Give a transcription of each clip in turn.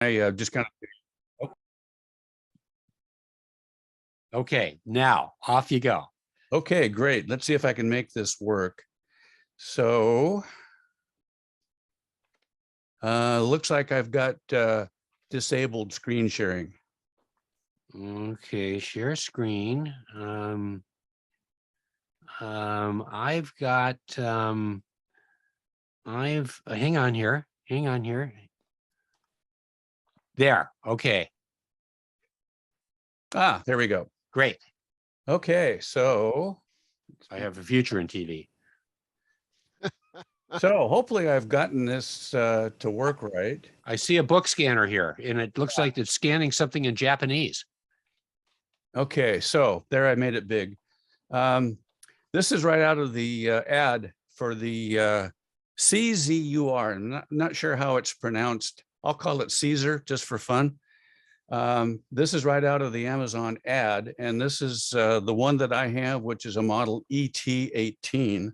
I just kind of. Okay, now off you go. Okay, great. Let's see if I can make this work. So looks like I've got disabled screen sharing. Okay, share screen. I've got hang on here. There. Okay. Ah, there we go. Great. Okay, so I have a future in TV. so hopefully I've gotten this to work right. I see a book scanner here, and it looks like it's scanning something in Japanese. Okay, so there I made it big. This is right out of the ad for the CZUR. I'm not sure how it's pronounced. I'll call it Caesar just for fun. This is right out of the Amazon ad, and this is the one that I have, which is a model ET18.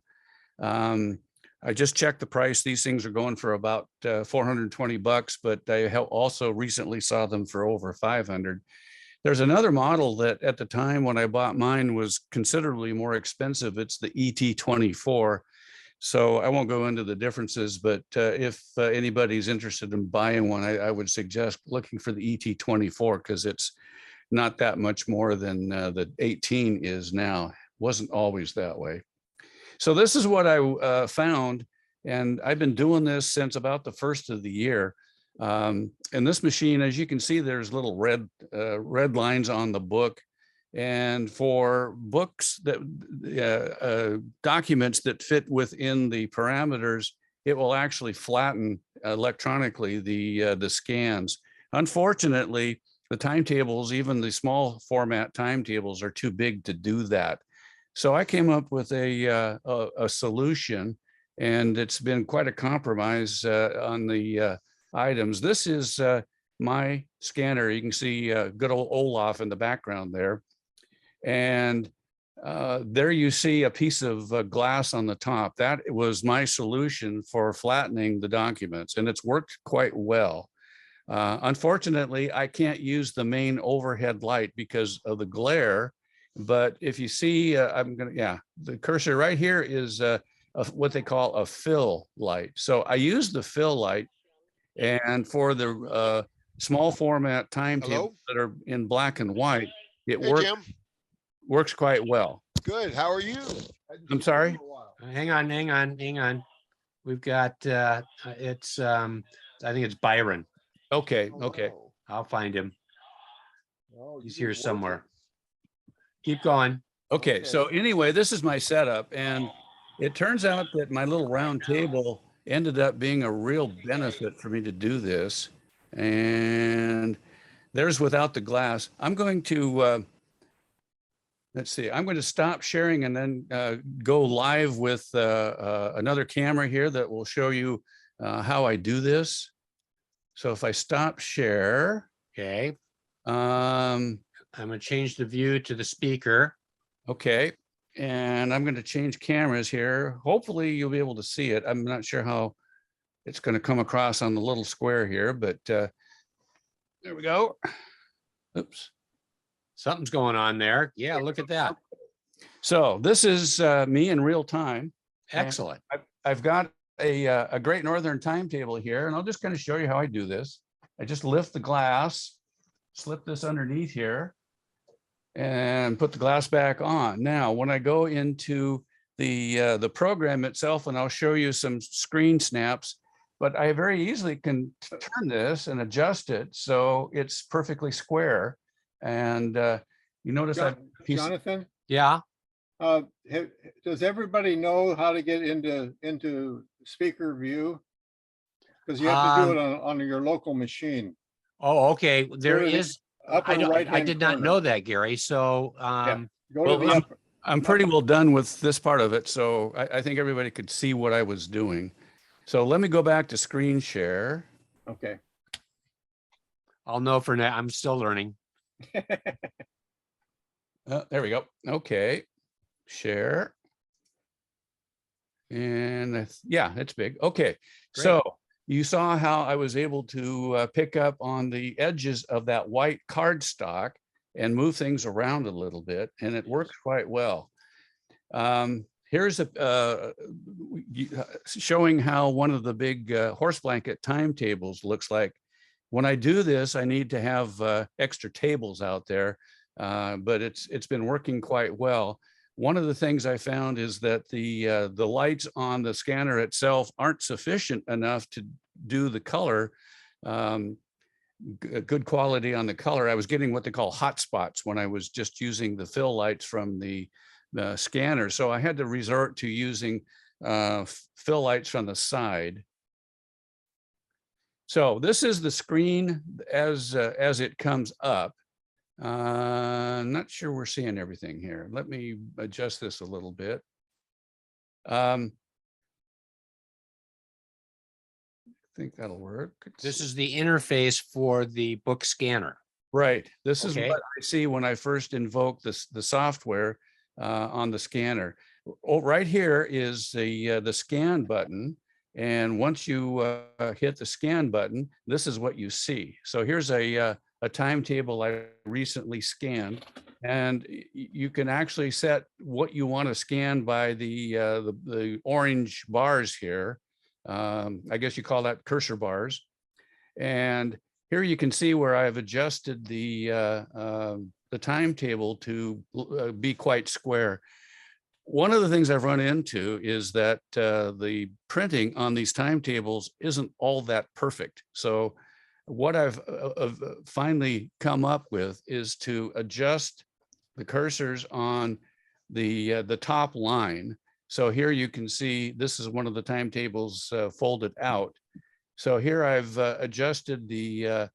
I just checked the price. These things are going for about 420 bucks, but I also recently saw them for over 500. There's another model that at the time when I bought mine was considerably more expensive. It's the ET24. So I won't go into the differences, but if anybody's interested in buying one, I would suggest looking for the ET24 because it's not that much more than the 18 is now. Wasn't always that way. So this is what I found, and I've been doing this since about the first of the year. And this machine, as you can see, there's little red lines on the book. And for books that documents that fit within the parameters, it will actually flatten electronically the scans. Unfortunately, the timetables, even the small format timetables, are too big to do that. So I came up with a solution, and it's been quite a compromise on the items. This is my scanner. You can see good old Olaf in the background there. And there you see a piece of glass on the top. That was my solution for flattening the documents, and it's worked quite well. Unfortunately, I can't use the main overhead light because of the glare. But if you see, the cursor right here is what they call a fill light. So I use the fill light, and for the small format timetables that are in black and white, it works quite well. Good. How are you? I'm sorry. Hang on. We've got it's I think it's Byron. Okay. I'll find him. He's here somewhere. Keep going. Okay. So anyway, this is my setup, and it turns out that my little round table ended up being a real benefit for me to do this. And there's without the glass. I'm going to let's see. I'm going to stop sharing and then go live with another camera here that will show you how I do this. So if I stop share, okay, I'm going to change the view to the speaker. Okay, and I'm going to change cameras here. Hopefully you'll be able to see it. I'm not sure how it's going to come across on the little square here, but there we go. Oops. Something's going on there. Yeah, look at that. So this is me in real time. Excellent. I've got a Great Northern timetable here, and I'll just kind of show you how I do this. I just lift the glass, slip this underneath here, and put the glass back on. Now, when I go into the program itself, and I'll show you some screen snaps, but I very easily can turn this and adjust it so it's perfectly square. And you notice that piece. Jonathan? Yeah. Does everybody know how to get into speaker view? Because you have to do it on your local machine. Oh, okay. There is. I did not know that, Gary. So I'm pretty well done with this part of it. So I think everybody could see what I was doing. So let me go back to screen share. Okay. I'll know for now. I'm still learning. There we go. Okay. Share. And yeah, it's big. Okay. Great. So you saw how I was able to pick up on the edges of that white cardstock and move things around a little bit, and it works quite well. Here's showing how one of the big horse blanket timetables looks like. When I do this, I need to have extra tables out there, but it's been working quite well. One of the things I found is that the lights on the scanner itself aren't sufficient enough to do the color, good quality on the color. I was getting what they call hot spots when I was just using the fill lights from the scanner. So I had to resort to using fill lights from the side. So this is the screen as it comes up. Not sure we're seeing everything here. Let me adjust this a little bit. I think that'll work. This is the interface for the book scanner. Right. This is Okay. what I see when I first invoke the software on the scanner. Oh, right here is the scan button. And once you hit the scan button, this is what you see. So here's a timetable I recently scanned, and you can actually set what you want to scan by the orange bars here. I guess you call that cursor bars. And here you can see where I've adjusted the timetable to be quite square. One of the things I've run into is that the printing on these timetables isn't all that perfect. So what I've finally come up with is to adjust the cursors on the top line. So here you can see this is one of the timetables folded out. So here I've adjusted the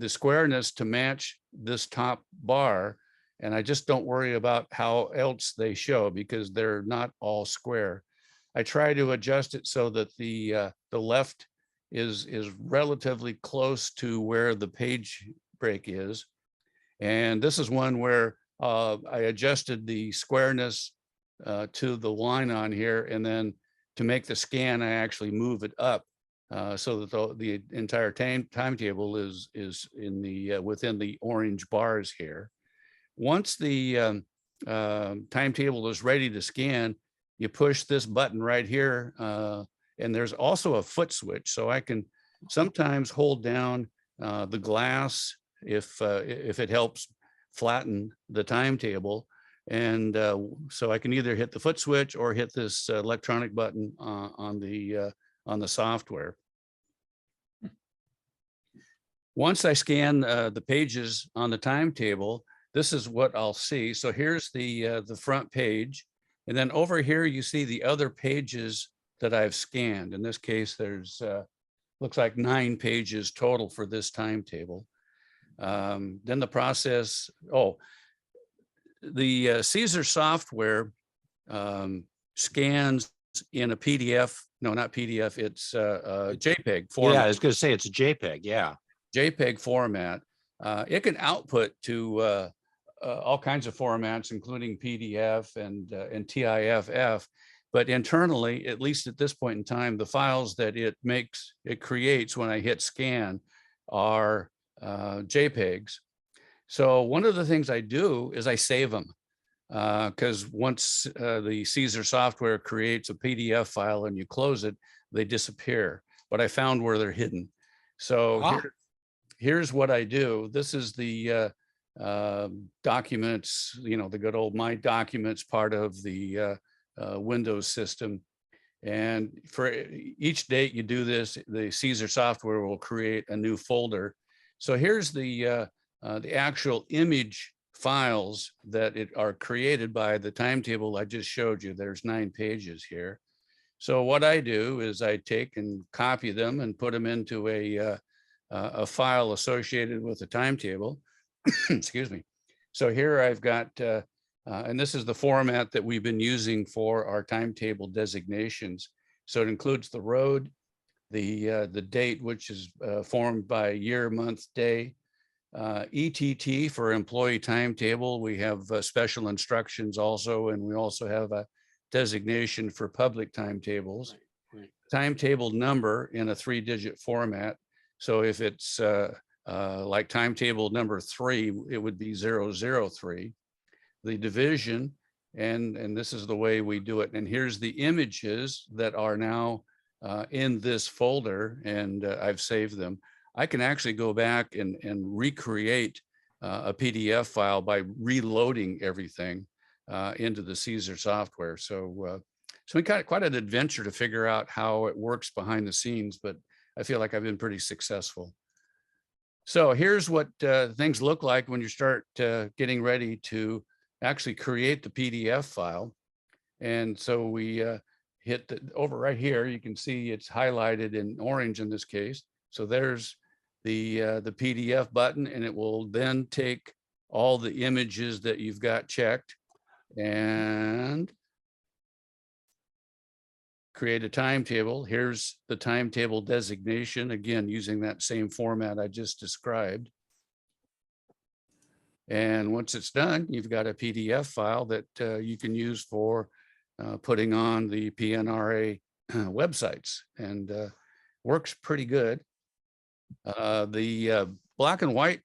squareness to match this top bar, and I just don't worry about how else they show because they're not all square. I try to adjust it so that the left is relatively close to where the page break is. And this is one where I adjusted the squareness to the line on here, and then to make the scan, I actually move it up so that the entire timetable is in the within the orange bars here. Once the timetable is ready to scan, you push this button right here, and there's also a foot switch, so I can sometimes hold down the glass if it helps flatten the timetable. And so I can either hit the foot switch or hit this electronic button on the software. Once I scan the pages on the timetable, this is what I'll see. So here's the front page, and then over here you see the other pages that I've scanned. In this case, there's looks like 9 pages total for this timetable. Then the process. The Caesar software scans in a PDF. No, not PDF. It's a JPEG format. Yeah, I was going to say it's a JPEG. Yeah. JPEG format. It can output to all kinds of formats, including PDF and TIFF. But internally, at least at this point in time, the files that it creates when I hit scan are JPEGs. So one of the things I do is I save them because once the Caesar software creates a PDF file and you close it, they disappear. But I found where they're hidden. So here's what I do. This is the documents, the good old My Documents part of the Windows system. And for each date you do this, the Caesar software will create a new folder. So here's the actual image files that are created by the timetable I just showed you. There's 9 pages here. So what I do is I take and copy them and put them into a file associated with the timetable. Excuse me. So here I've got, and this is the format that we've been using for our timetable designations. So it includes the road, the date, which is formed by year, month, day, ETT for employee timetable. We have special instructions also, and we also have a designation for public timetables. timetable number in a 3-digit format. So if it's like timetable number 3, it would be 003. The division, and this is the way we do it. And here's the images that are now in this folder, and I've saved them. I can actually go back and recreate a PDF file by reloading everything into the Caesar software. So we got quite an adventure to figure out how it works behind the scenes, but I feel like I've been pretty successful. So here's what things look like when you start getting ready to actually create the PDF file. And so we hit over right here. You can see it's highlighted in orange in this case. So there's the PDF button, and it will then take all the images that you've got checked and create a timetable. Here's the timetable designation, again, using that same format I just described. And once it's done, you've got a PDF file that you can use for putting on the PNRA websites, and works pretty good. The black and white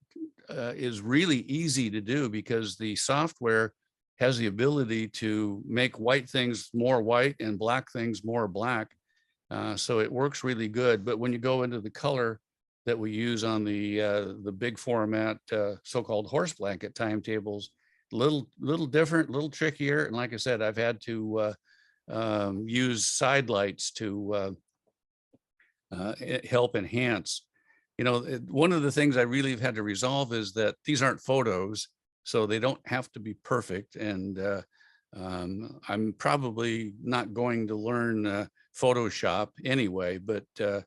is really easy to do because the software has the ability to make white things more white and black things more black. So it works really good. But when you go into the color that we use on the big format, so-called horse blanket timetables, little different, little trickier. And like I said, I've had to use side lights to help enhance. You know, one of the things I really have had to resolve is that these aren't photos, so they don't have to be perfect. And I'm probably not going to learn Photoshop anyway, but so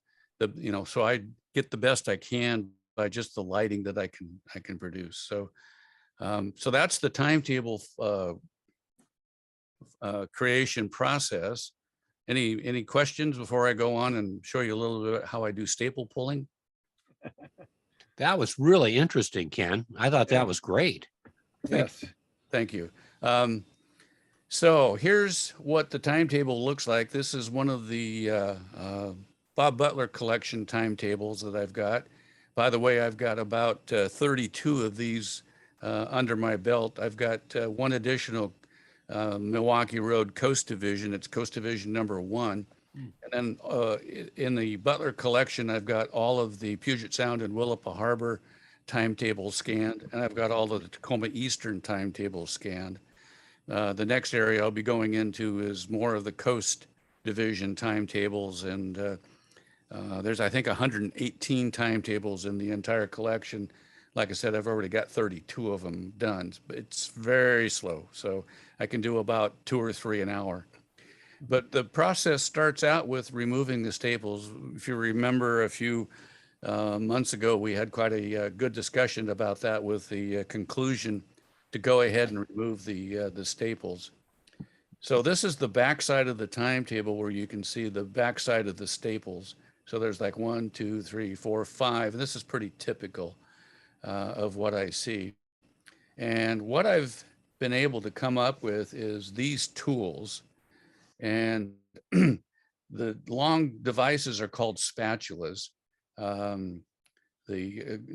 I get the best I can by just the lighting that I can produce. So so that's the timetable creation process. Any questions before I go on and show you a little bit how I do staple pulling? That was really interesting, Ken. I thought that was great. Yes. Thank you. So here's what the timetable looks like. This is one of the Bob Butler collection timetables that I've got. By the way, I've got about 32 of these under my belt. I've got one additional Milwaukee Road Coast Division. It's Coast Division number 1. And then in the Butler collection, I've got all of the Puget Sound and Willapa Harbor timetables scanned, and I've got all of the Tacoma Eastern timetables scanned. The next area I'll be going into is more of the Coast Division timetables, and there's, I think, 118 timetables in the entire collection. Like I said, I've already got 32 of them done. It's very slow, so I can do about 2 or 3 an hour. But the process starts out with removing the staples. If you remember a few months ago, we had quite a good discussion about that, with the conclusion to go ahead and remove the staples. So this is the backside of the timetable, where you can see the backside of the staples. So there's like 1, 2, 3, 4, 5. And this is pretty typical of what I see. And what I've been able to come up with is these tools. And the long devices are called spatulas.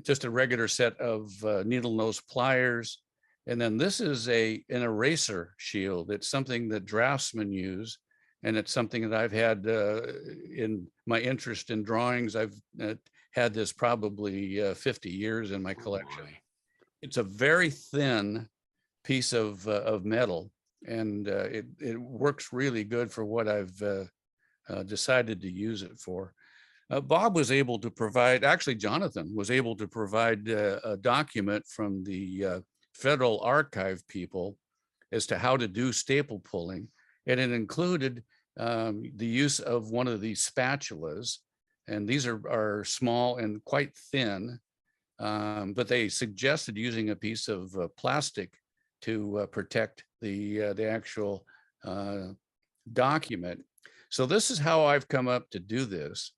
Just a regular set of needle nose pliers. And then this is an eraser shield. It's something that draftsmen use. And it's something that I've had in my interest in drawings. I've had this probably 50 years in my collection. It's a very thin piece of metal, and it works really good for what I've decided to use it for. Bob was able to provide, actually Jonathan was able to provide a document from the Federal Archive people as to how to do staple pulling. And it included the use of one of these spatulas. And these are small and quite thin, but they suggested using a piece of plastic to protect the actual document. So this is how I've come up to do this.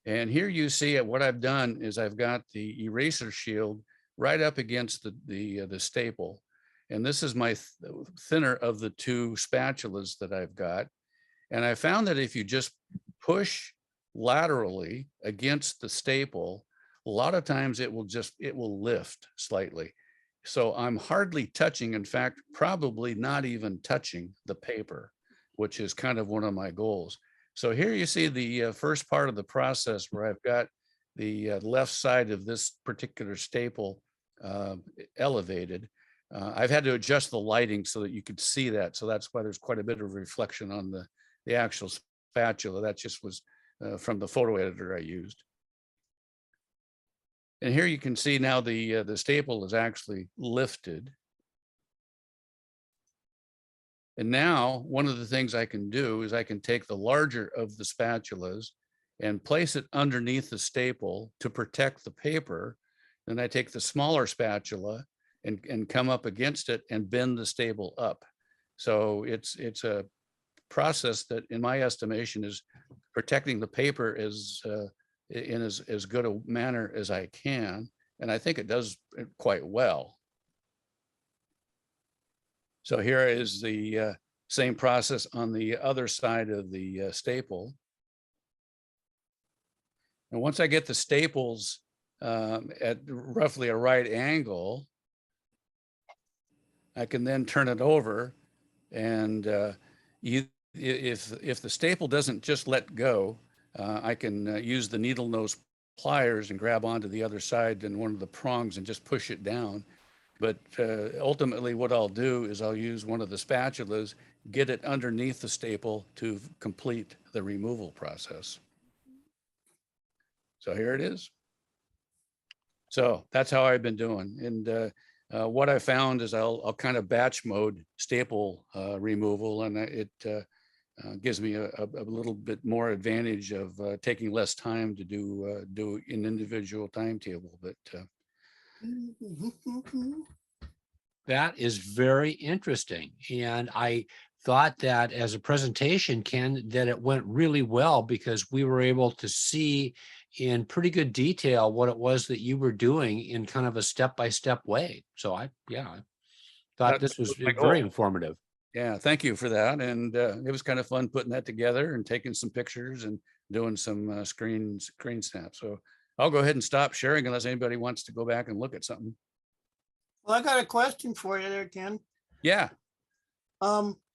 And here you see it. What I've done is I've got the eraser shield right up against the staple. And this is my thinner of the 2 spatulas that I've got. And I found that if you just push laterally against the staple, a lot of times it will lift slightly. So I'm hardly touching, in fact, probably not even touching the paper, which is kind of one of my goals. So here you see the first part of the process where I've got the left side of this particular staple elevated. I've had to adjust the lighting so that you could see that. So that's why there's quite a bit of reflection on the actual spatula. That just was from the photo editor I used. And here you can see now the staple is actually lifted. And now one of the things I can do is I can take the larger of the spatulas and place it underneath the staple to protect the paper. Then I take the smaller spatula and come up against it and bend the staple up. So it's a process that, in my estimation, is protecting the paper in as good a manner as I can. And I think it does it quite well. So here is the same process on the other side of the staple. And once I get the staples at roughly a right angle, I can then turn it over. And if the staple doesn't just let go, I can use the needle nose pliers and grab onto the other side and one of the prongs and just push it down. But ultimately what I'll do is I'll use one of the spatulas, get it underneath the staple to complete the removal process. So here it is. So that's how I've been doing. And what I found is I'll kind of batch mode staple removal, and it gives me a little bit more advantage of taking less time to do an individual timetable. But That is very interesting. And I thought that as a presentation, Ken, that it went really well because we were able to see in pretty good detail what it was that you were doing in kind of a step-by-step way. So I thought this was my very goal. informative. Yeah, thank you for that. And it was kind of fun putting that together and taking some pictures and doing some screen snaps. So I'll go ahead and stop sharing unless anybody wants to go back and look at something. Well, I got a question for you there, Ken. Yeah.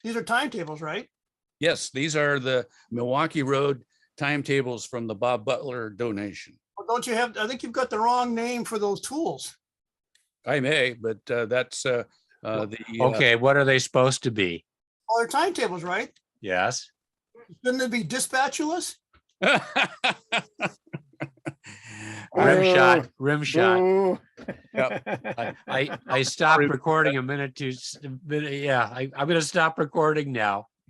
These are timetables, right? Yes, these are the Milwaukee Road timetables from the Bob Butler donation. Well, don't you have, I think you've got the wrong name for those tools. I may, but that's the Okay, what are they supposed to be? Well, they're timetables, right? Yes. Shouldn't they be dispatulas? Rim shot. Boo. I stopped recording a minute to, yeah, I'm going to stop recording now.